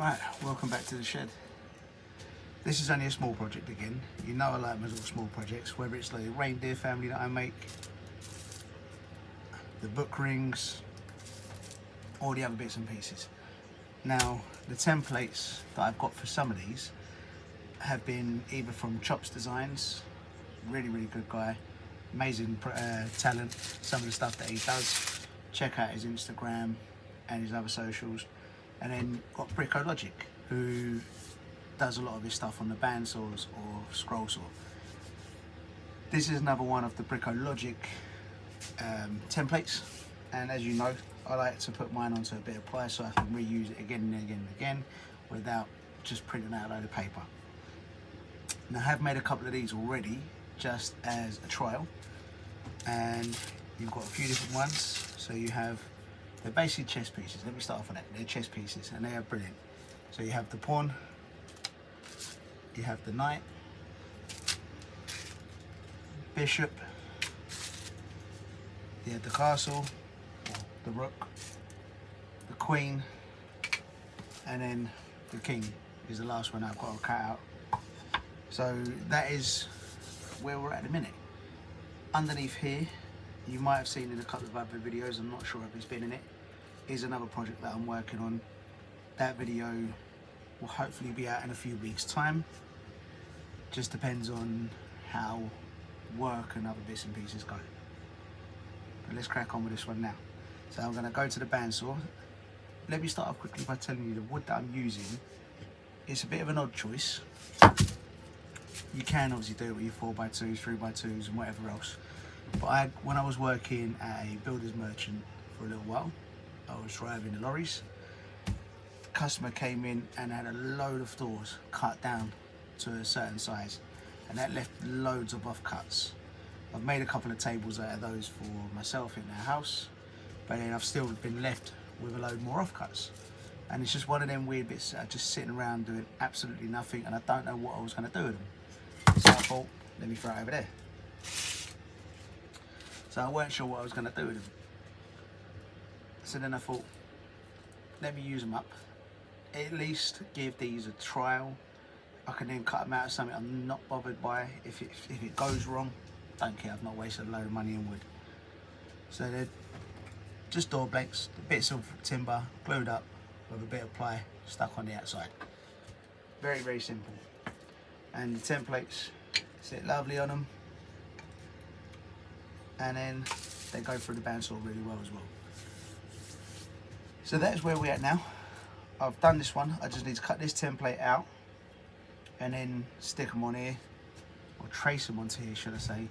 Right, welcome back to the shed. This is only a small project again. You know I like my little small projects, whether it's like the reindeer family that I make, the book rings, all the other bits and pieces. Now, the templates that I've got for some of these have been either from Chops Designs, really good guy, amazing talent, some of the stuff that he does. Check out his Instagram and his other socials. And then got Brickologic, who does a lot of his stuff on the bandsaws or scroll saw. This is another one of the Brickologic templates, and as you know, I like to put mine onto a bit of ply so I can reuse it again and again and again without just printing out a load of paper. Now, I have made a couple of these already just as a trial, and you've got a few different ones. So you have, they're basically chess pieces. Let me start off with that. They're chess pieces and they are brilliant. So you have the pawn, you have the knight, bishop, you have the castle, the rook, the queen, and then the king is the last one I've got to cut out. So that is where we're at the minute. Underneath here, you might have seen in a couple of other videos, I'm not sure if it's been in it, is another project that I'm working on. That video will hopefully be out in a few weeks' time. Just depends on how work and other bits and pieces go. But let's crack on with this one now. So I'm going to go to the bandsaw. Let me start off quickly by telling you the wood that I'm using. It's a bit of an odd choice. You can obviously do it with your 4x2s, 3x2s and whatever else. But when I was working at a builder's merchant for a little while, I was driving the lorries. The customer came in and had a load of doors cut down to a certain size, and that left loads of offcuts. I've made a couple of tables out of those for myself in their house, but then I've still been left with a load more offcuts. And it's just one of them weird bits that are just sitting around doing absolutely nothing, and I don't know what I was going to do with them. So I thought, let me throw it over there. So I weren't sure what I was going to do with them. So then I thought, let me use them up. At least give these a trial. I can then cut them out of something I'm not bothered by. If it goes wrong, don't care, I've not wasted a load of money in wood. So they're just door blanks, bits of timber glued up with a bit of ply stuck on the outside. Very simple. And the templates sit lovely on them. And then they go through the bandsaw really well as well. So that's where we're at now. I've done this one. I just need to cut this template out and then stick them on here, or trace them onto here, should I say,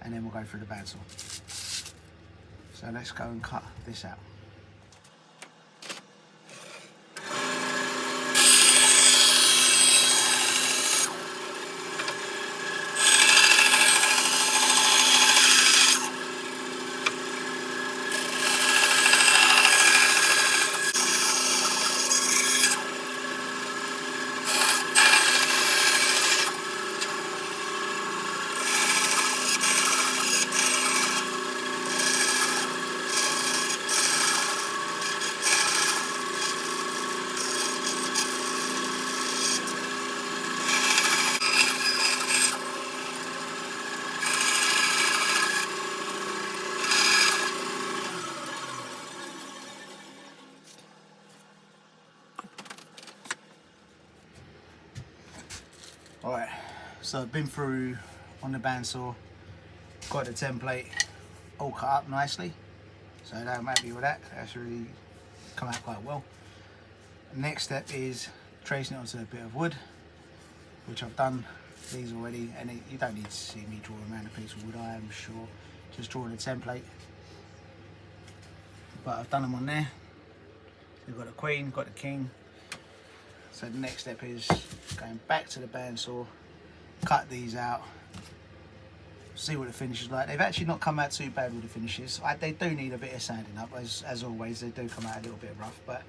and then we'll go through the bandsaw. So let's go and cut this out. Alright, so I've been through on the bandsaw, got the template all cut up nicely, so I'm happy with that. That's really come out quite well. Next step is tracing it onto a bit of wood, which I've done these already, and you don't need to see me draw around a piece of wood, I am sure, just drawing a template. But I've done them on there. We've got the queen, got the king. So the next step is going back to the bandsaw, cut these out, see what the finish is like. They've actually not come out too bad with the finishes. They do need a bit of sanding up, as always. They do come out a little bit rough, but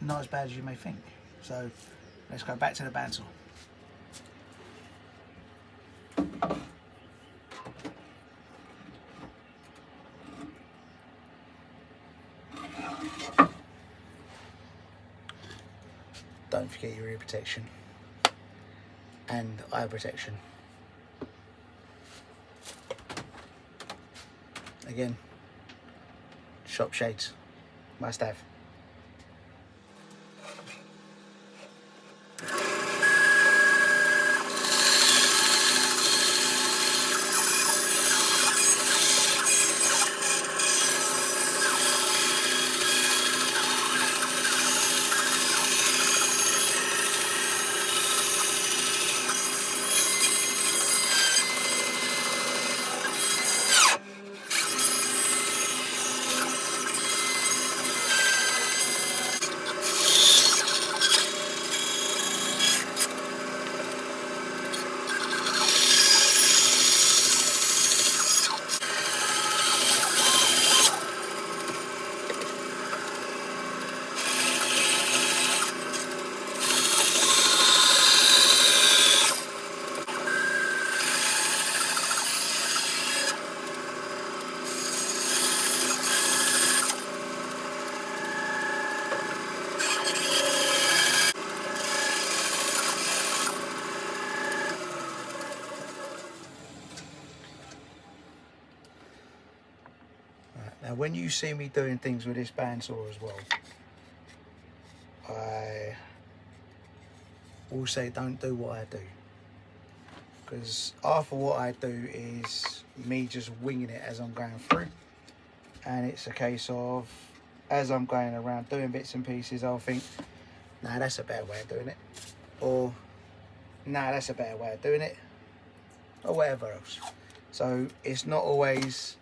not as bad as you may think. So let's go back to the bandsaw. don't forget your ear protection and eye protection. Again, shop shades, must have. Now when you see me doing things with this bandsaw as well, I will say don't do what I do, because half of what I do is me just winging it as I'm going through, and it's a case of as I'm going around doing bits and pieces, I'll think, nah, that's a better way of doing it, or nah, that's a better way of doing it, or whatever else. So it's not always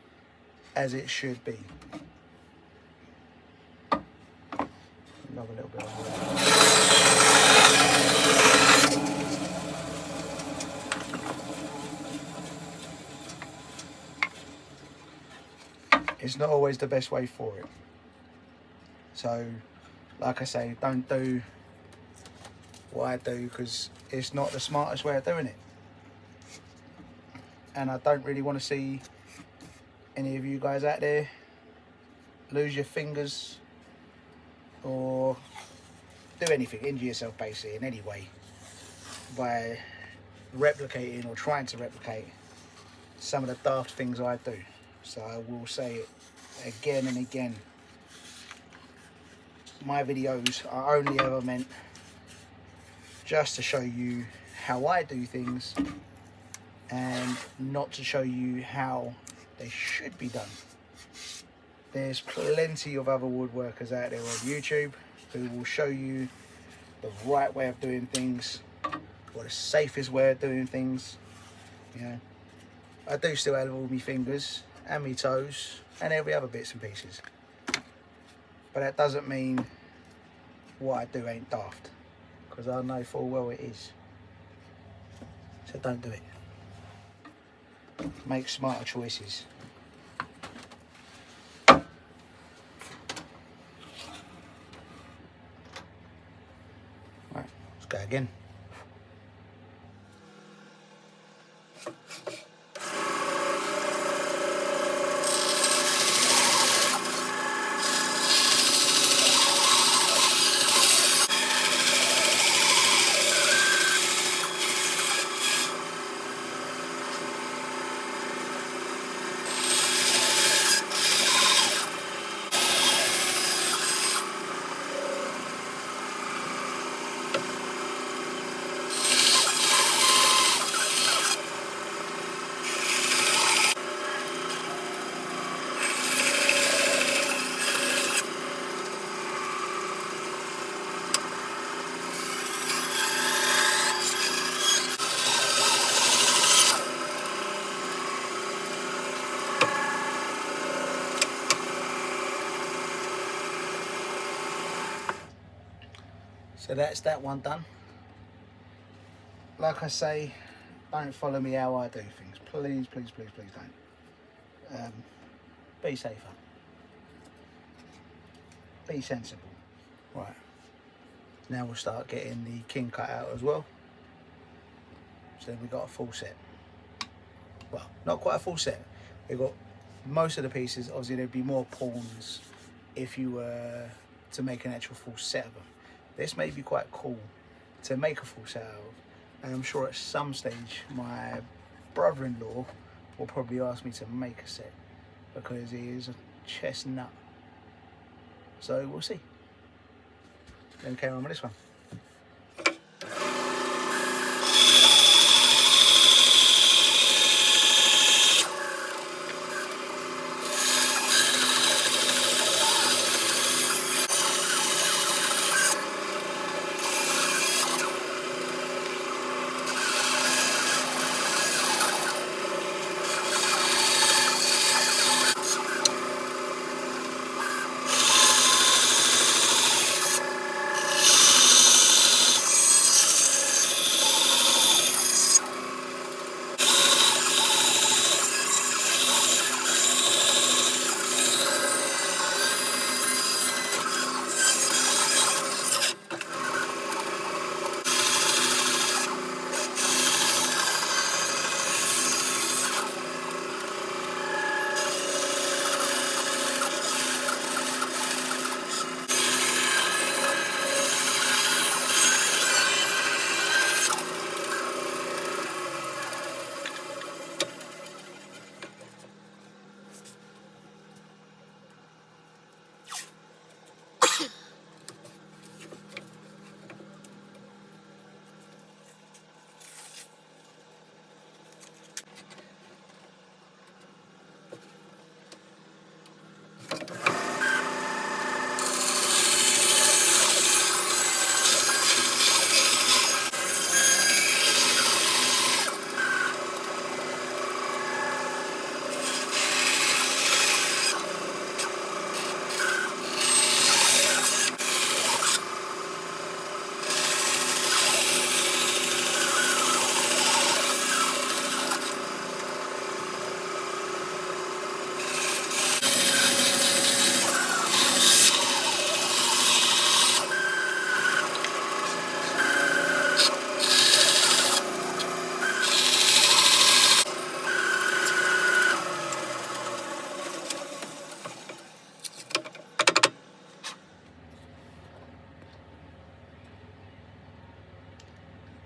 as it should be. Another little bit of water. It's not always the best way for it. So, like I say, don't do what I do, because it's not the smartest way of doing it. And I don't really want to see any of you guys out there lose your fingers or do anything, injure yourself basically in any way by replicating or trying to replicate some of the daft things I do. So I will say it again and again, my videos are only ever meant just to show you how I do things and not to show you how they should be done. There's plenty of other woodworkers out there on YouTube who will show you the right way of doing things, or the safest way of doing things. You know, I do still have all my fingers and my toes and every other bits and pieces, but that doesn't mean what I do ain't daft, because I know full well it is. So don't do it. Make smarter choices. Right, let's go again. So that's that one done. Like I say, don't follow me how I do things. Please, please, please, please don't. Be safer. Be sensible. Right. Now we'll start getting the king cut out as well. So then we've got a full set. Well, not quite a full set. We've got most of the pieces. Obviously there'd be more pawns if you were to make an actual full set of them. This may be quite cool to make a full set out of, and I'm sure at some stage my brother-in-law will probably ask me to make a set because he is a chess nut. So we'll see. Then carry on with this one.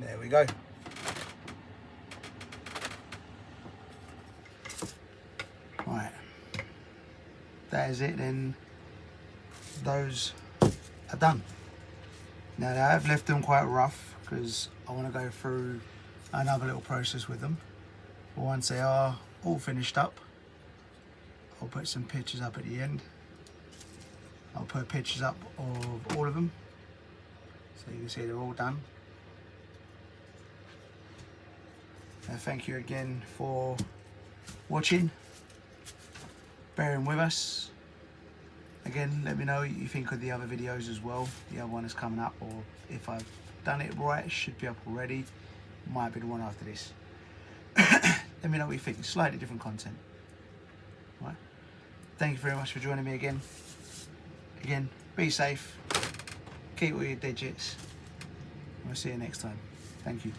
There we go. Right, that is it then. Those are done. Now I've left them quite rough because I want to go through another little process with them. But once they are all finished up, I'll put some pictures up at the end. I'll put pictures up of all of them so you can see they're all done. Thank you again for watching, bearing with us. Again, let me know what you think of the other videos as well. The other one is coming up, or if I've done it right, it should be up already. Might be the one after this. Let me know what you think. Slightly different content. Right. Thank you very much for joining me again. Again, be safe. Keep all your digits. We'll see you next time. Thank you.